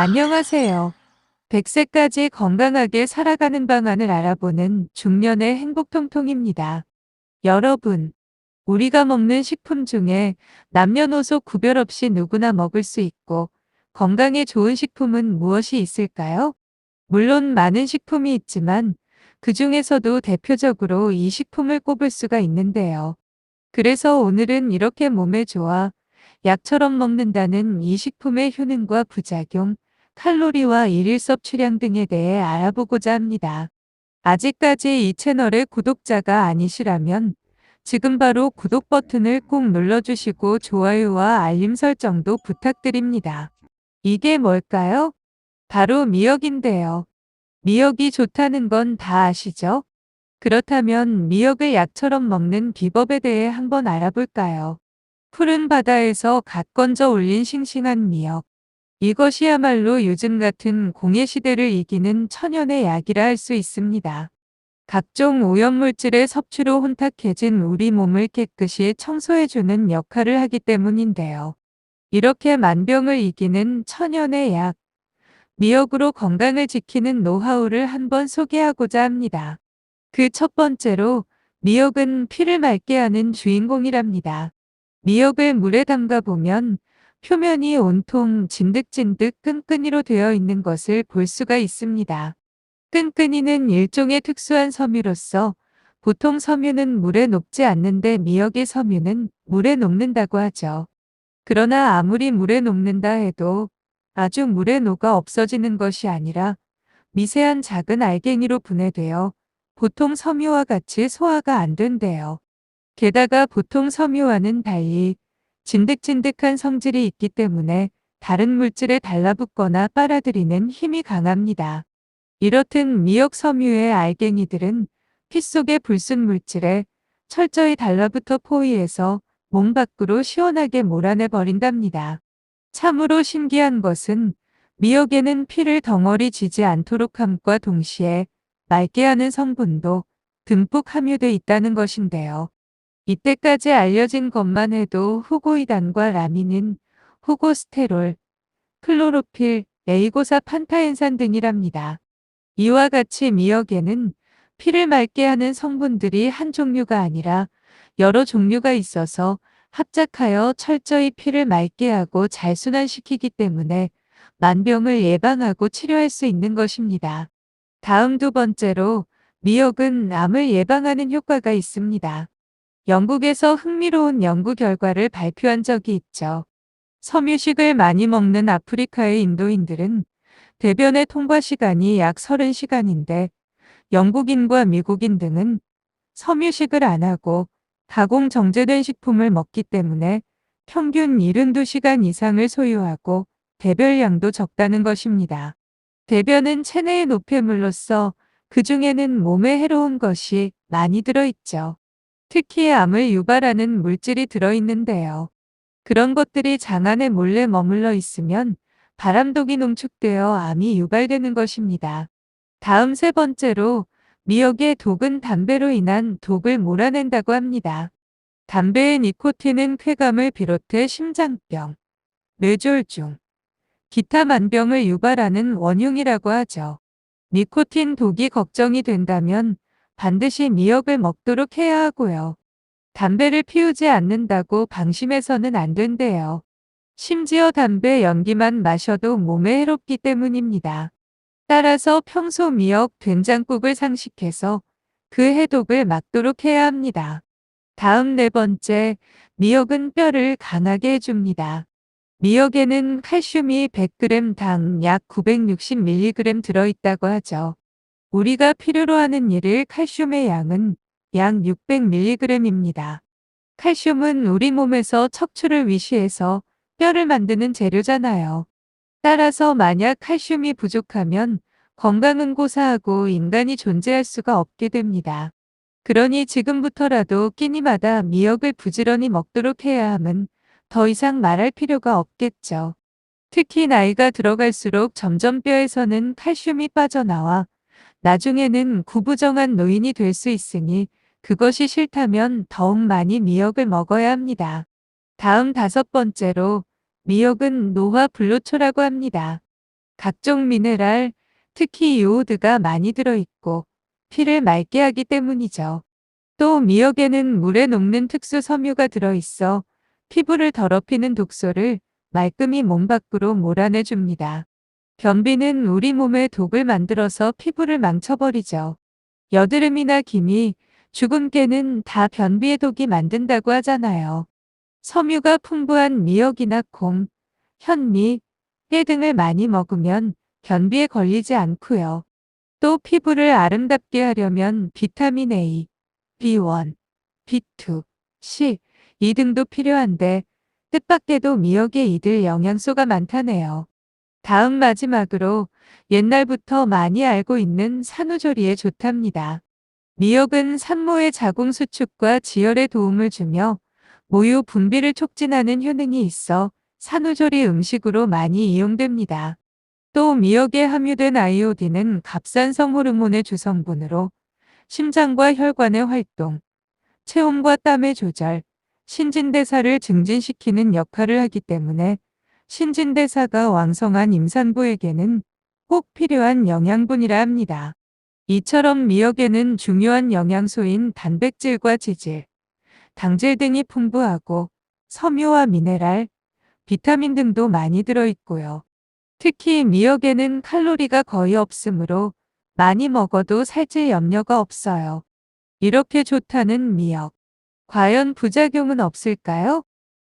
안녕하세요. 100세까지 건강하게 살아가는 방안을 알아보는 중년의 행복통통입니다. 여러분, 우리가 먹는 식품 중에 남녀노소 구별 없이 누구나 먹을 수 있고 건강에 좋은 식품은 무엇이 있을까요? 물론 많은 식품이 있지만 그 중에서도 대표적으로 이 식품을 꼽을 수가 있는데요. 그래서 오늘은 이렇게 몸에 좋아 약처럼 먹는다는 이 식품의 효능과 부작용, 칼로리와 일일 섭취량 등에 대해 알아보고자 합니다. 아직까지 이 채널의 구독자가 아니시라면 지금 바로 구독 버튼을 꼭 눌러주시고 좋아요와 알림 설정도 부탁드립니다. 이게 뭘까요? 바로 미역인데요. 미역이 좋다는 건 다 아시죠? 그렇다면 미역을 약처럼 먹는 비법에 대해 한번 알아볼까요? 푸른 바다에서 갓 건져 올린 싱싱한 미역. 이것이야말로 요즘 같은 공해 시대를 이기는 천연의 약이라 할 수 있습니다. 각종 오염물질의 섭취로 혼탁해진 우리 몸을 깨끗이 청소해주는 역할을 하기 때문인데요. 이렇게 만병을 이기는 천연의 약, 미역으로 건강을 지키는 노하우를 한번 소개하고자 합니다. 그 첫 번째로 미역은 피를 맑게 하는 주인공이랍니다. 미역을 물에 담가 보면 표면이 온통 진득진득 끈끈이로 되어 있는 것을 볼 수가 있습니다. 끈끈이는 일종의 특수한 섬유로서 보통 섬유는 물에 녹지 않는데 미역의 섬유는 물에 녹는다고 하죠. 그러나 아무리 물에 녹는다 해도 아주 물에 녹아 없어지는 것이 아니라 미세한 작은 알갱이로 분해되어 보통 섬유와 같이 소화가 안 된대요. 게다가 보통 섬유와는 달리 진득진득한 성질이 있기 때문에 다른 물질에 달라붙거나 빨아들이는 힘이 강합니다. 이렇듯 미역 섬유의 알갱이들은 피 속의 불순 물질에 철저히 달라붙어 포위해서 몸 밖으로 시원하게 몰아내 버린답니다. 참으로 신기한 것은 미역에는 피를 덩어리 쥐지 않도록 함과 동시에 맑게 하는 성분도 듬뿍 함유돼 있다는 것인데요. 이때까지 알려진 것만 해도 후고이단과 라민은 후고스테롤, 클로로필, 에이고사 판타엔산 등이랍니다. 이와 같이 미역에는 피를 맑게 하는 성분들이 한 종류가 아니라 여러 종류가 있어서 합작하여 철저히 피를 맑게 하고 잘 순환시키기 때문에 만병을 예방하고 치료할 수 있는 것입니다. 다음 두 번째로 미역은 암을 예방하는 효과가 있습니다. 영국에서 흥미로운 연구 결과를 발표한 적이 있죠. 섬유식을 많이 먹는 아프리카의 인도인들은 대변의 통과 시간이 약 30시간인데 영국인과 미국인 등은 섬유식을 안 하고 가공 정제된 식품을 먹기 때문에 평균 72시간 이상을 소요하고 대변량도 적다는 것입니다. 대변은 체내의 노폐물로서 그 중에는 몸에 해로운 것이 많이 들어있죠. 특히 암을 유발하는 물질이 들어있는데요. 그런 것들이 장 안에 몰래 머물러 있으면 바람독이 농축되어 암이 유발되는 것입니다. 다음 세 번째로 미역의 독은 담배로 인한 독을 몰아낸다고 합니다. 담배의 니코틴은 쾌감을 비롯해 심장병, 뇌졸중, 기타 만병을 유발하는 원흉이라고 하죠. 니코틴 독이 걱정이 된다면 반드시 미역을 먹도록 해야 하고요. 담배를 피우지 않는다고 방심해서는 안 된대요. 심지어 담배 연기만 마셔도 몸에 해롭기 때문입니다. 따라서 평소 미역 된장국을 상식해서 그 해독을 막도록 해야 합니다. 다음 네 번째, 미역은 뼈를 강하게 해줍니다. 미역에는 칼슘이 100g 당 약 960mg 들어있다고 하죠. 우리가 필요로 하는 일일 칼슘의 양은 약 600mg입니다. 칼슘은 우리 몸에서 척추를 위시해서 뼈를 만드는 재료잖아요. 따라서 만약 칼슘이 부족하면 건강은 고사하고 인간이 존재할 수가 없게 됩니다. 그러니 지금부터라도 끼니마다 미역을 부지런히 먹도록 해야 함은 더 이상 말할 필요가 없겠죠. 특히 나이가 들어갈수록 점점 뼈에서는 칼슘이 빠져나와 나중에는 구부정한 노인이 될 수 있으니 그것이 싫다면 더욱 많이 미역을 먹어야 합니다. 다음 다섯 번째로 미역은 노화 불로초라고 합니다. 각종 미네랄, 특히 요오드가 많이 들어있고 피를 맑게 하기 때문이죠. 또 미역에는 물에 녹는 특수 섬유가 들어있어 피부를 더럽히는 독소를 말끔히 몸 밖으로 몰아내줍니다. 변비는 우리 몸에 독을 만들어서 피부를 망쳐버리죠. 여드름이나 기미, 죽은 깨는 다 변비의 독이 만든다고 하잖아요. 섬유가 풍부한 미역이나 콩, 현미, 깨 등을 많이 먹으면 변비에 걸리지 않고요. 또 피부를 아름답게 하려면 비타민 A, B1, B2, C, 이 등도 필요한데 뜻밖에도 미역에 이들 영양소가 많다네요. 다음 마지막으로 옛날부터 많이 알고 있는 산후조리에 좋답니다. 미역은 산모의 자궁 수축과 지혈에 도움을 주며 모유 분비를 촉진하는 효능이 있어 산후조리 음식으로 많이 이용됩니다. 또 미역에 함유된 아이오딘은 갑산성 호르몬의 주성분으로 심장과 혈관의 활동, 체온과 땀의 조절, 신진대사를 증진시키는 역할을 하기 때문에 신진대사가 왕성한 임산부에게는 꼭 필요한 영양분이라 합니다. 이처럼 미역에는 중요한 영양소인 단백질과 지질, 당질 등이 풍부하고 섬유와 미네랄, 비타민 등도 많이 들어있고요. 특히 미역에는 칼로리가 거의 없으므로 많이 먹어도 살찔 염려가 없어요. 이렇게 좋다는 미역. 과연 부작용은 없을까요?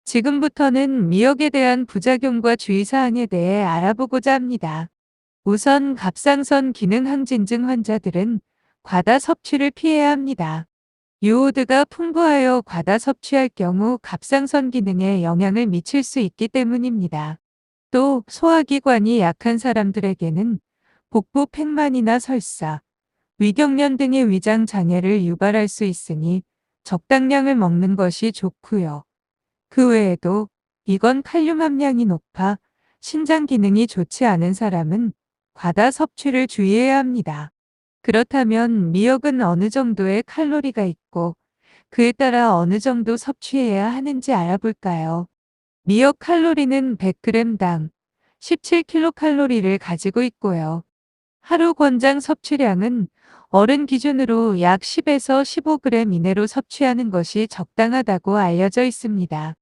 지금부터는 미역에 대한 부작용과 주의사항에 대해 알아보고자 합니다. 우선 갑상선 기능 항진증 환자들은 과다 섭취를 피해야 합니다. 요오드가 풍부하여 과다 섭취할 경우 갑상선 기능에 영향을 미칠 수 있기 때문입니다. 또 소화기관이 약한 사람들에게는 복부 팽만이나 설사, 위경련 등의 위장 장애를 유발할 수 있으니 적당량을 먹는 것이 좋고요. 그 외에도 이건 칼륨 함량이 높아 신장 기능이 좋지 않은 사람은 과다 섭취를 주의해야 합니다. 그렇다면 미역은 어느 정도의 칼로리가 있고 그에 따라 어느 정도 섭취해야 하는지 알아볼까요? 미역 칼로리는 100g당 17kcal를 가지고 있고요. 하루 권장 섭취량은 어른 기준으로 약 10에서 15g 이내로 섭취하는 것이 적당하다고 알려져 있습니다.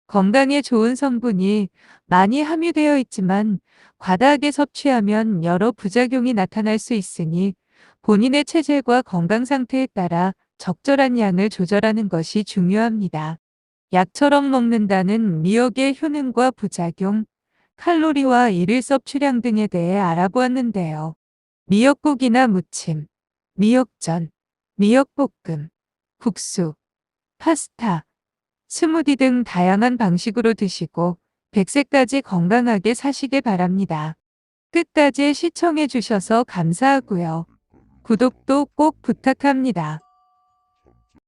건강에 좋은 성분이 많이 함유되어 있지만 과다하게 섭취하면 여러 부작용이 나타날 수 있으니 본인의 체질과 건강 상태에 따라 적절한 양을 조절하는 것이 중요합니다. 약처럼 먹는다는 미역의 효능과 부작용, 칼로리와 일일 섭취량 등에 대해 알아보았는데요. 미역국이나 무침, 미역전, 미역볶음, 국수, 파스타, 스무디 등 다양한 방식으로 드시고 100세까지 건강하게 사시길 바랍니다. 끝까지 시청해 주셔서 감사하고요. 구독도 꼭 부탁합니다.